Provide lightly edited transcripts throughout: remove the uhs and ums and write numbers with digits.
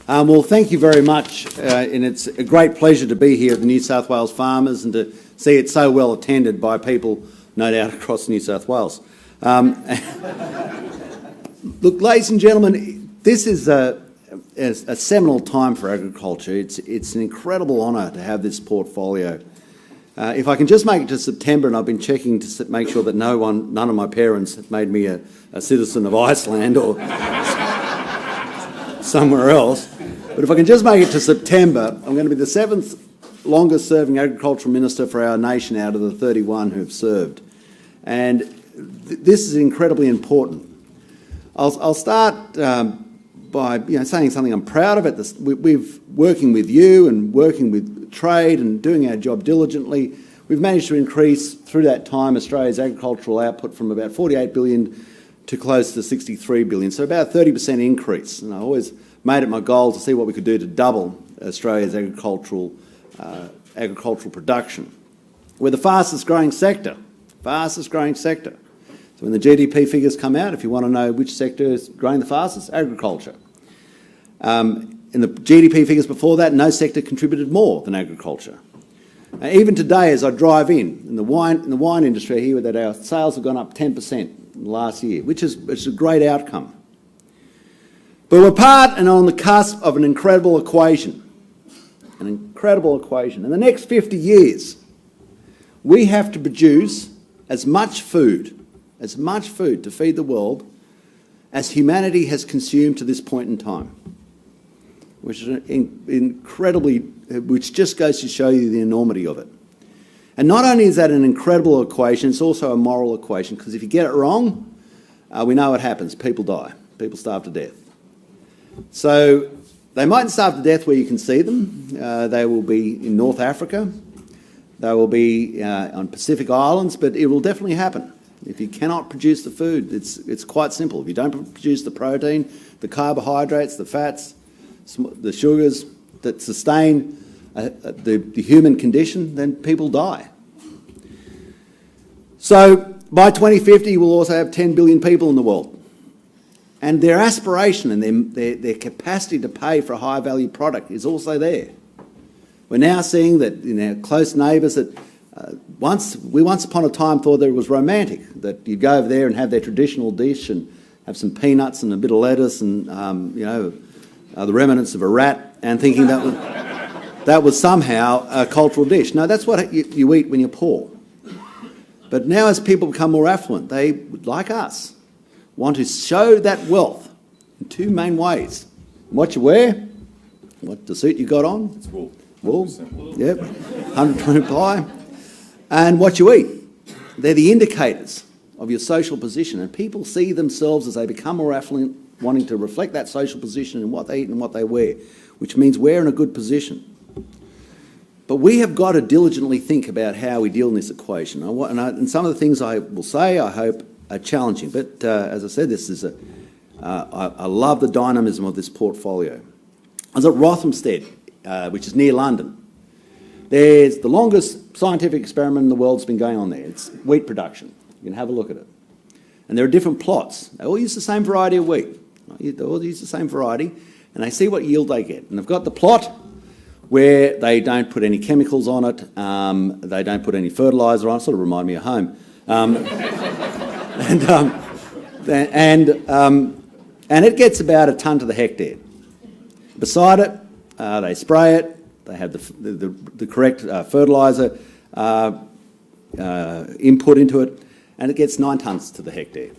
Well, thank you very much, and it's a great pleasure to be here at the New South Wales Farmers and to see it so well attended by people, no doubt, across New South Wales. Look, ladies and gentlemen, this is a seminal time for agriculture. It's an incredible honour to have this portfolio. If I can just make it to September, and I've been checking to make sure that none of my parents have made me a citizen of Iceland or somewhere else. But if I can just make it to September, I'm going to be the 7th longest serving agricultural minister for our nation out of the 31 who've served. And this is incredibly important. I'll start by saying something I'm proud of. We've working with you and working with trade and doing our job diligently. We've managed to increase through that time Australia's agricultural output from about 48 billion to close to 63 billion, so about a 30% increase. And I always made it my goal to see what we could do to double Australia's agricultural production. We're the fastest growing sector. So when the GDP figures come out, if you want to know which sector is growing the fastest, agriculture. In the GDP figures before that, no sector contributed more than agriculture. Even today, as I drive in the wine industry, I hear that our sales have gone up 10% last year, which is a great outcome. But we're part and on the cusp of an incredible equation. In the next 50 years, we have to produce as much food to feed the world as humanity has consumed to this point in time, which is which just goes to show you the enormity of it. And not only is that an incredible equation, it's also a moral equation, because if you get it wrong, we know what happens. People die. People starve to death. So they mightn't starve to death where you can see them. They will be in North Africa. They will be on Pacific Islands, but it will definitely happen. If you cannot produce the food, it's quite simple. If you don't produce the protein, the carbohydrates, the fats, the sugars that sustain the human condition, then people die. So by 2050, we'll also have 10 billion people in the world. And their aspiration and their capacity to pay for a high value product is also there. We're now seeing that in our close neighbours that once upon a time thought that it was romantic, that you'd go over there and have their traditional dish and have some peanuts and a bit of lettuce and the remnants of a rat, and thinking that was somehow a cultural dish. No, that's what you eat when you're poor. But now as people become more affluent, they, like us, want to show that wealth in two main ways. What you wear, what the suit you got on. It's wool. Wool, yep, 100% ply. And what you eat. They're the indicators of your social position. And people see themselves as they become more affluent, wanting to reflect that social position in what they eat and what they wear, which means we're in a good position. But we have got to diligently think about how we deal in this equation. And some of the things I will say, I hope, are challenging. But as I said, I love the dynamism of this portfolio. I was at Rothamsted, which is near London. There's the longest scientific experiment in the world that's been going on there. It's wheat production. You can have a look at it. And there are different plots. They all use the same variety of wheat. They all use the same variety, and they see what yield they get. And they've got the plot where they don't put any chemicals on it, they don't put any fertiliser on it. Sort of remind me of home. And it gets about a tonne to the hectare. Beside it, they spray it. They have the correct fertiliser input into it, and it gets 9 tonnes to the hectare.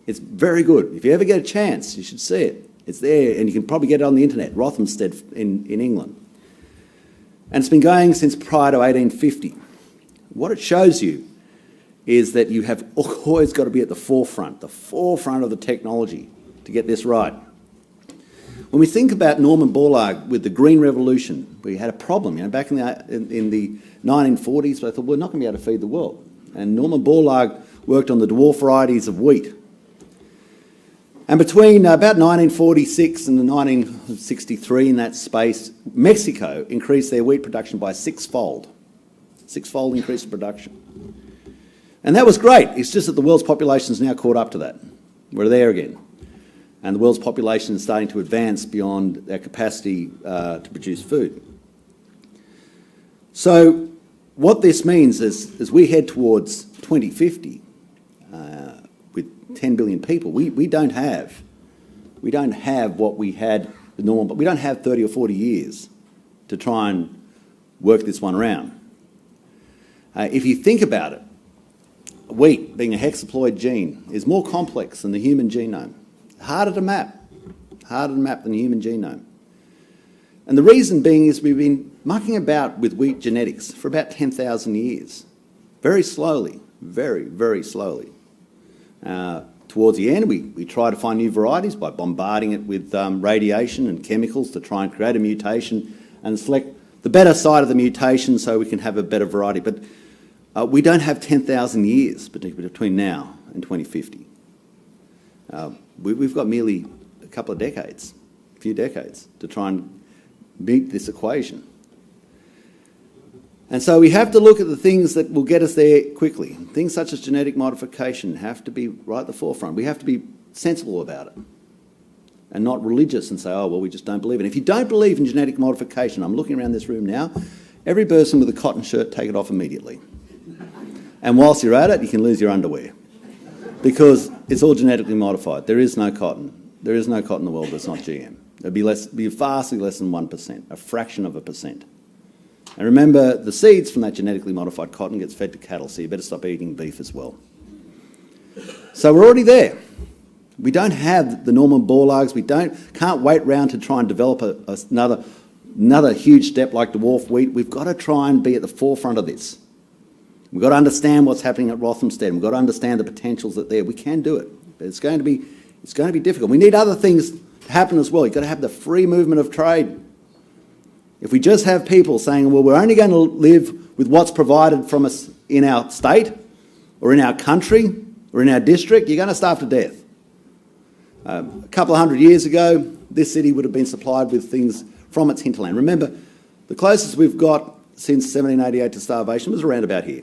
It's very good. If you ever get a chance, you should see it. It's there, and you can probably get it on the internet, Rothamsted in England. And it's been going since prior to 1850. What it shows you is that you have always got to be at the forefront of the technology to get this right. When we think about Norman Borlaug with the Green Revolution, we had a problem, back in the 1940s, but I thought we're not going to be able to feed the world. And Norman Borlaug worked on the dwarf varieties of wheat. And between about 1946 and 1963, in that space, Mexico increased their wheat production by sixfold increase in production. And that was great. It's just that the world's population is now caught up to that. We're there again. And the world's population is starting to advance beyond their capacity to produce food. So what this means is, as we head towards 2050, with 10 billion people, we don't have what we had the norm, but we don't have 30 or 40 years to try and work this one around. If you think about it, wheat, being a hexaploid gene, is more complex than the human genome. Harder to map than the human genome. And the reason being is we've been mucking about with wheat genetics for about 10,000 years. Very slowly, very, very slowly. Towards the end, we try to find new varieties by bombarding it with radiation and chemicals to try and create a mutation and select the better side of the mutation so we can have a better variety. But we don't have 10,000 years between now and 2050. We've got merely a couple of decades, a few decades, to try and meet this equation. And so we have to look at the things that will get us there quickly. Things such as genetic modification have to be right at the forefront. We have to be sensible about it and not religious and say, oh, well, we just don't believe it. If you don't believe in genetic modification, I'm looking around this room now, every person with a cotton shirt, take it off immediately. And whilst you're at it, you can lose your underwear because it's all genetically modified. There is no cotton. There is no cotton in the world that's not GM. It'd be vastly less than 1%, a fraction of a percent. And remember, the seeds from that genetically modified cotton gets fed to cattle, so you better stop eating beef as well. So we're already there. We don't have the Norman Borlaugs. We can't wait around to try and develop another huge step like dwarf wheat. We've got to try and be at the forefront of this. We've got to understand what's happening at Rothamsted. We've got to understand the potentials that are there. We can do it, but it's going to be difficult. We need other things to happen as well. You've got to have the free movement of trade. If we just have people saying, well, we're only going to live with what's provided from us in our state or in our country or in our district, you're going to starve to death. A couple of hundred years ago, this city would have been supplied with things from its hinterland. Remember, the closest we've got since 1788 to starvation was around about here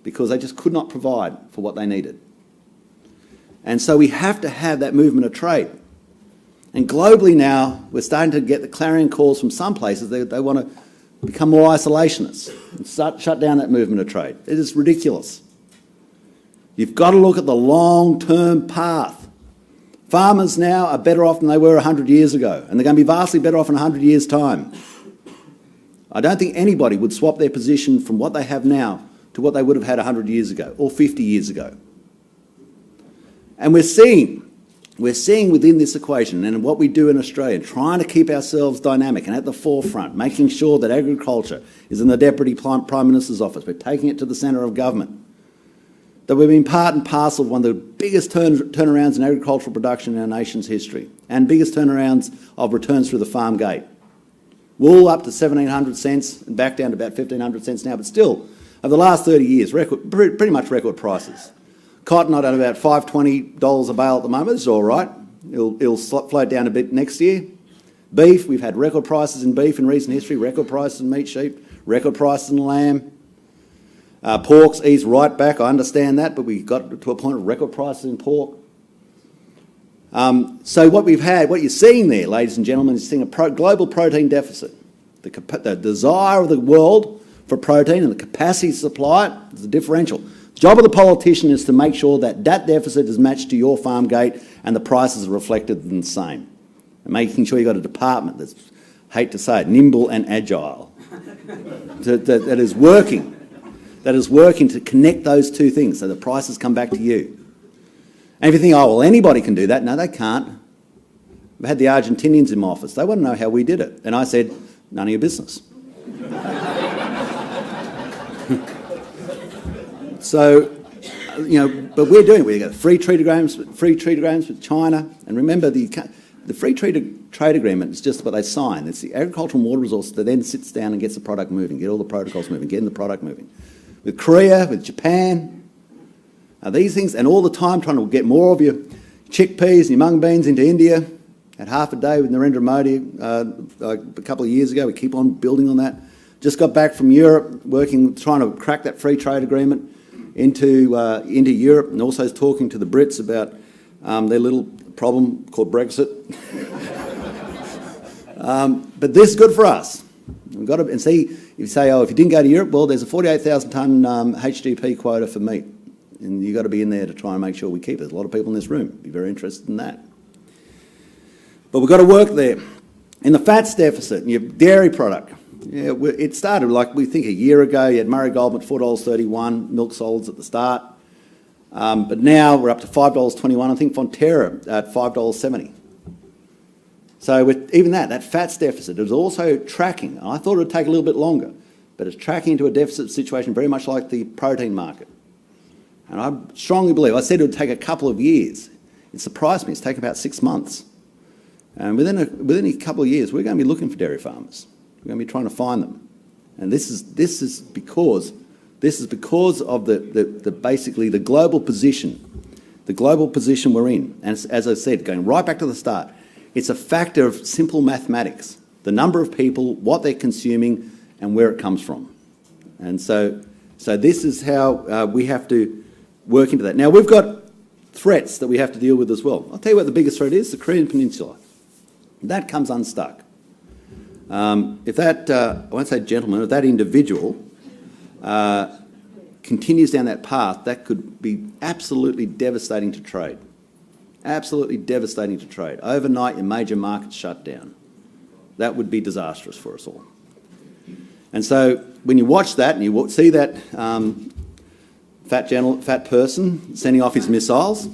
because they just could not provide for what they needed. And so we have to have that movement of trade. And globally now, we're starting to get the clarion calls from some places. They want to become more isolationists and shut down that movement of trade. It is ridiculous. You've got to look at the long-term path. Farmers now are better off than they were 100 years ago, and they're going to be vastly better off in 100 years' time. I don't think anybody would swap their position from what they have now to what they would have had 100 years ago or 50 years ago. And we're seeing within this equation and what we do in Australia, trying to keep ourselves dynamic and at the forefront, making sure that agriculture is in the Deputy Prime Minister's office. We're taking it to the centre of government. That we've been part and parcel of one of the biggest turnarounds in agricultural production in our nation's history and biggest turnarounds of returns through the farm gate. Wool up to 1,700 cents and back down to about 1,500 cents now, but still, over the last 30 years, pretty much record prices. Cotton at about $520 a bale at the moment. It's all right. It'll float down a bit next year. Beef, we've had record prices in beef in recent history, record prices in meat sheep, record prices in lamb. Pork's eased right back, I understand that, but we got to a point of record prices in pork. So what you're seeing there, ladies and gentlemen, is seeing a global protein deficit. The desire of the world for protein and the capacity to supply it is the differential. The job of the politician is to make sure that that deficit is matched to your farm gate and the prices are reflected in the same. And making sure you've got a department that's, hate to say it, nimble and agile, that is working to connect those two things so the prices come back to you. And if you think, oh, well, anybody can do that. No, they can't. I've had the Argentinians in my office. They want to know how we did it. And I said, none of your business. So, but we're doing it. We've got free trade agreements with China. And remember, the free trade agreement is just what they sign. It's the agricultural and water resources that then sits down and gets the product moving, get all the protocols moving, getting the product moving. With Korea, with Japan, these things, and all the time trying to get more of your chickpeas and your mung beans into India. Had half a day with Narendra Modi a couple of years ago. We keep on building on that. Just got back from Europe, trying to crack that free trade agreement into Europe, and also talking to the Brits about their little problem called Brexit. But this is good for us. We've got to, and see, if you say, oh, if you didn't go to Europe, well, there's a 48,000 tonne HGP quota for meat. And you've got to be in there to try and make sure we keep it. There's a lot of people in this room be very interested in that. But we've got to work there. In the fats deficit, your dairy product, yeah, it started, like we think a year ago, you had Murray Gold at $4.31, milk solids at the start. But now we're up to $5.21. I think Fonterra at $5.70. So with even that fats deficit is also tracking. I thought it would take a little bit longer, but it's tracking into a deficit situation very much like the protein market. And I strongly believe, I said it would take a couple of years. It surprised me, it's taken about 6 months. And within a couple of years, we're going to be looking for dairy farmers. We're going to be trying to find them. And this is because of the basically the global position we're in. And as I said, going right back to the start, it's a factor of simple mathematics, the number of people, what they're consuming, and where it comes from. And so this is how we have to work into that. Now, we've got threats that we have to deal with as well. I'll tell you what the biggest threat is, the Korean Peninsula. That comes unstuck. If that, I won't say gentleman, if that individual continues down that path, that could be absolutely devastating to trade. Absolutely devastating to trade. Overnight, your major markets shut down. That would be disastrous for us all. And so when you watch that and you see that fat person sending off his missiles,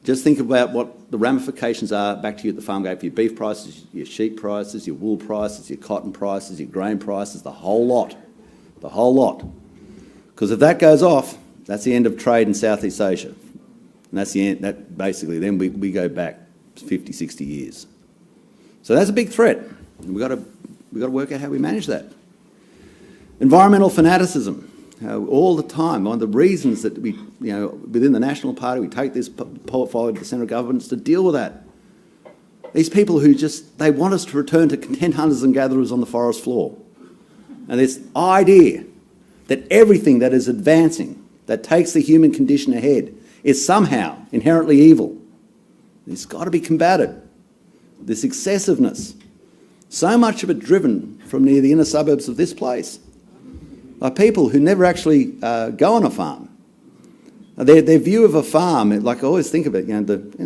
just think about what the ramifications are back to you at the farm gate for your beef prices, your sheep prices, your wool prices, your cotton prices, your grain prices, the whole lot. The whole lot. Because if that goes off, that's the end of trade in Southeast Asia. And that's the end, that basically, then we go back 50, 60 years. So that's a big threat. And we've got to work out how we manage that. Environmental fanaticism. All the time, one of the reasons that we, within the National Party, we take this portfolio to the central governments to deal with that. These people who they want us to return to tent hunters and gatherers on the forest floor. And this idea that everything that is advancing, that takes the human condition ahead, is somehow inherently evil. It's got to be combated. This excessiveness, so much of it driven from near the inner suburbs of this place, by people who never actually go on a farm. Their view of a farm, like I always think of it,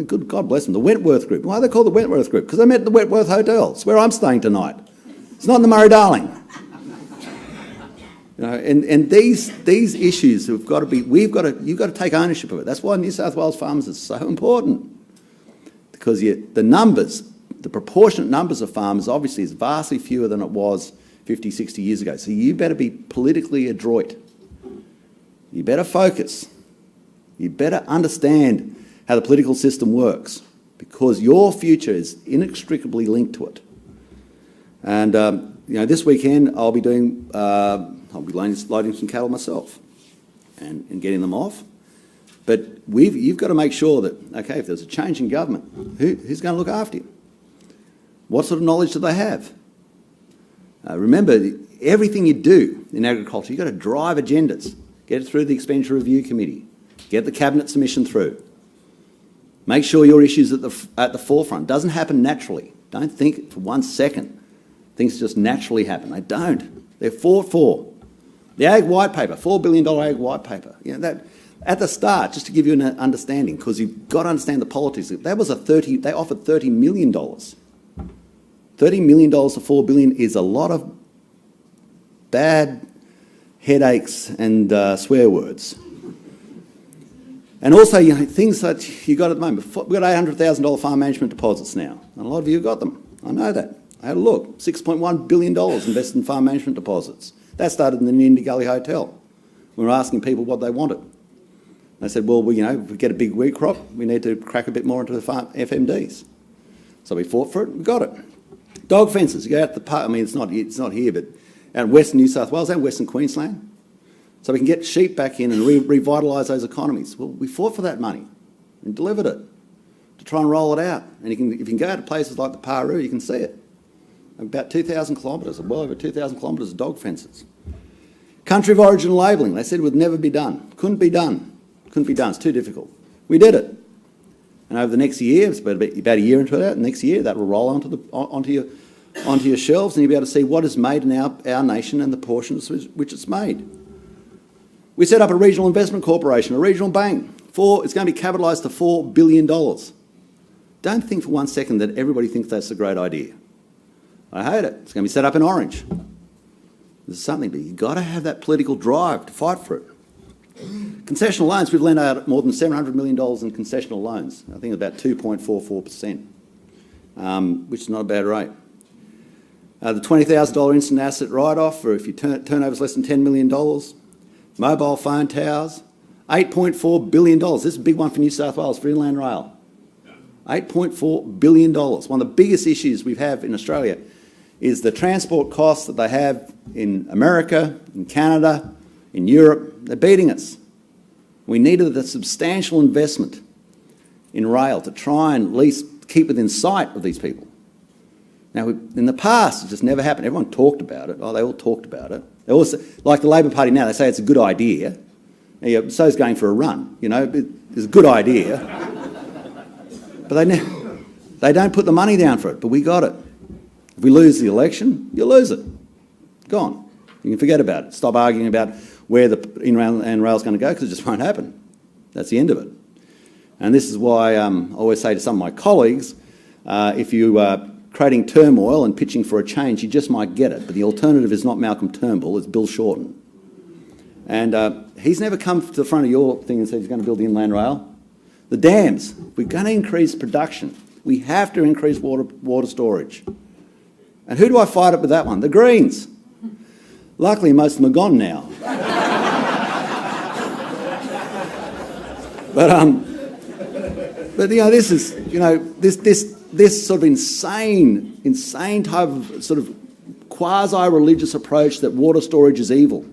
good God bless them, the Wentworth Group. Why are they called the Wentworth Group? Because they met at the Wentworth Hotel. It's where I'm staying tonight. It's not in the Murray-Darling. And these issues have got to be, you've got to take ownership of it. That's why New South Wales farmers is so important. Because the proportionate numbers of farmers obviously is vastly fewer than it was 50, 60 years ago. So you better be politically adroit. You better focus. You better understand how the political system works, because your future is inextricably linked to it. And this weekend I'll be loading some cattle myself and getting them off. But you've got to make sure that, okay, if there's a change in government, who's going to look after you? What sort of knowledge do they have? Remember, everything you do in agriculture, you've got to drive agendas. Get it through the Expenditure Review Committee. Get the Cabinet submission through. Make sure your issue's at the forefront. It doesn't happen naturally. Don't think for 1 second things just naturally happen. They don't. They're fought for. The Ag White Paper, $4 billion Ag White Paper. That at the start, just to give you an understanding, because you've got to understand the politics. That was they offered $30 million. $30 million to $4 billion is a lot of bad headaches and swear words. And also, things that you got at the moment. We've got $800,000 farm management deposits now. And a lot of you have got them. I know that. I had a look. $6.1 billion invested in farm management deposits. That started in the Nindi Gully Hotel. We were asking people what they wanted. They said, well, if we get a big wheat crop, we need to crack a bit more into the farm FMDs. So we fought for it, we got it. Dog fences, you go out to the park, it's not here, but out in Western New South Wales and Western Queensland. So we can get sheep back in and revitalise those economies. Well, we fought for that money and delivered it to try and roll it out. And if you can go out to places like the Paroo, you can see it. About 2,000 kilometres, well over 2,000 kilometres of dog fences. Country of origin labelling, they said it would never be done. Couldn't be done. It's too difficult. We did it. And over the next year, it's about a year into that, next year that will roll onto your shelves, and you'll be able to see what is made in our nation and the portions which it's made. We set up a regional investment corporation, a regional bank. It's going to be capitalised to $4 billion. Don't think for one second that everybody thinks that's a great idea. I hate it. It's going to be set up in Orange. There's something, but you've got to have that political drive to fight for it. Concessional loans, we've lent out more than $700 million in concessional loans. I think about 2.44%, which is not a bad rate. The $20,000 instant asset write-off for if your turnover is less than $10 million. Mobile phone towers, $8.4 billion. This is a big one for New South Wales, for Inland Rail. $8.4 billion. One of the biggest issues we have in Australia is the transport costs that they have in America, in Canada, in Europe. They're beating us. We needed a substantial investment in rail to try and at least keep within sight of these people. Now, in the past, it just never happened. Everyone talked about it. Oh, they all talked about it. They also, like the Labor Party now, they say it's a good idea. So's going for a run. You know, it's a good idea. But they don't put the money down for it, but we got it. If we lose the election, you lose it. Gone. You can forget about it. Stop arguing about where the Inland Rail is going to go, because it just won't happen. That's the end of it. And this is why I always say to some of my colleagues, if you are creating turmoil and pitching for a change, you just might get it. But the alternative is not Malcolm Turnbull, it's Bill Shorten. And he's never come to the front of your thing and said he's going to build the Inland Rail. The dams, we're going to increase production. We have to increase water storage. And who do I fight it with that one? The Greens. Luckily, most of them are gone now. But you know, this is, you know, this sort of insane type of sort of quasi-religious approach that water storage is evil.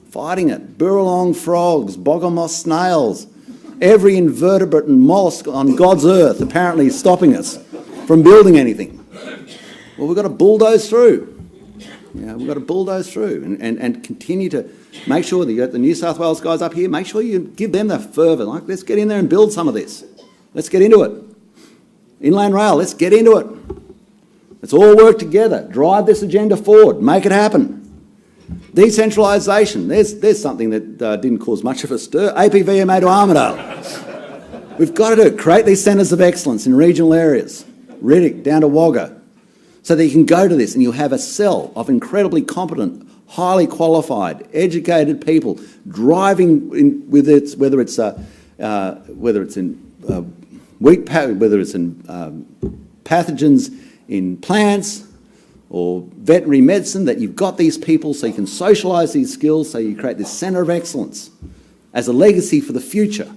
Fighting it. Burralong frogs, boggle-moss snails, every invertebrate and mollusk on God's earth apparently is stopping us from building anything. Well, we've got to bulldoze through. We've got to bulldoze through and continue to make sure that you got the New South Wales guys up here, make sure you give them the fervour. Like, let's get in there and build some of this. Let's get into it. Inland Rail, let's get into it. Let's all work together. Drive this agenda forward. Make it happen. Decentralisation. There's something that didn't cause much of a stir. APVMA to Armidale. We've got to do it. Create these centres of excellence in regional areas. Riddick down to Wagga. So that you can go to this and you'll have a cell of incredibly competent, highly qualified, educated people driving in, whether it's in pathogens in plants or veterinary medicine, that you've got these people so you can socialise these skills, so you create this centre of excellence as a legacy for the future.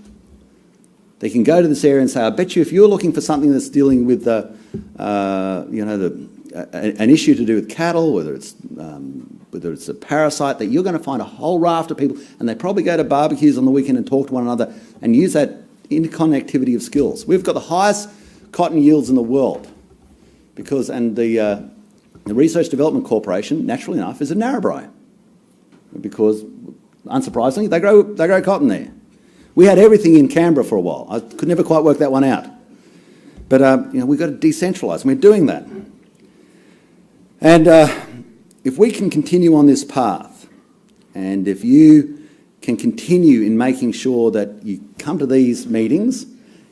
They can go to this area and say, I bet you if you're looking for something that's dealing with an issue to do with cattle, whether it's a parasite, that you're going to find a whole raft of people, and they probably go to barbecues on the weekend and talk to one another and use that interconnectivity of skills. We've got the highest cotton yields in the world the Research Development Corporation, naturally enough, is in Narrabri, because unsurprisingly they grow cotton there. We had everything in Canberra for a while. I could never quite work that one out. But we've got to decentralise, and we're doing that. And if we can continue on this path, and if you can continue in making sure that you come to these meetings,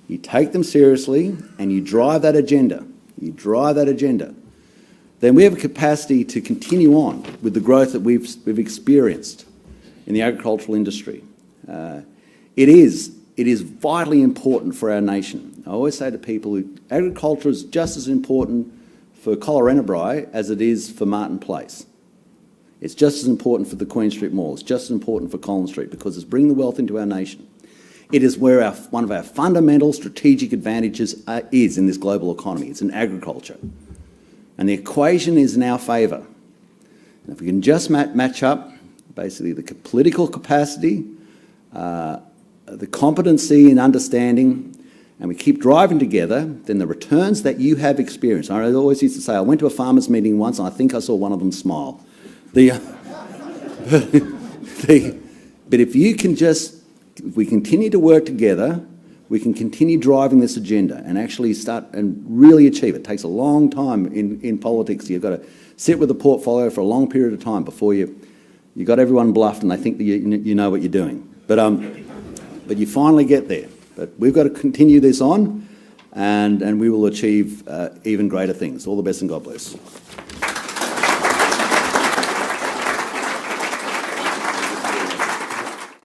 you take them seriously, and you drive that agenda, then we have a capacity to continue on with the growth that we've experienced in the agricultural industry. It is vitally important for our nation. I always say to people, agriculture is just as important for Collarenebri as it is for Martin Place. It's just as important for the Queen Street Mall. It's just as important for Collins Street, because it's bringing the wealth into our nation. It is where one of our fundamental strategic advantages is in this global economy. It's in agriculture. And the equation is in our favour. And if we can just match up basically the political capacity, the competency and understanding, and we keep driving together, then the returns that you have experienced. I always used to say, I went to a farmers' meeting once and I think I saw one of them smile. But if we continue to work together, we can continue driving this agenda and actually start and really achieve it. It takes a long time in politics. You've got to sit with a portfolio for a long period of time before you got everyone bluffed and they think that you know what you're doing. But you finally get there. But we've got to continue this on, and we will achieve even greater things. All the best and God bless.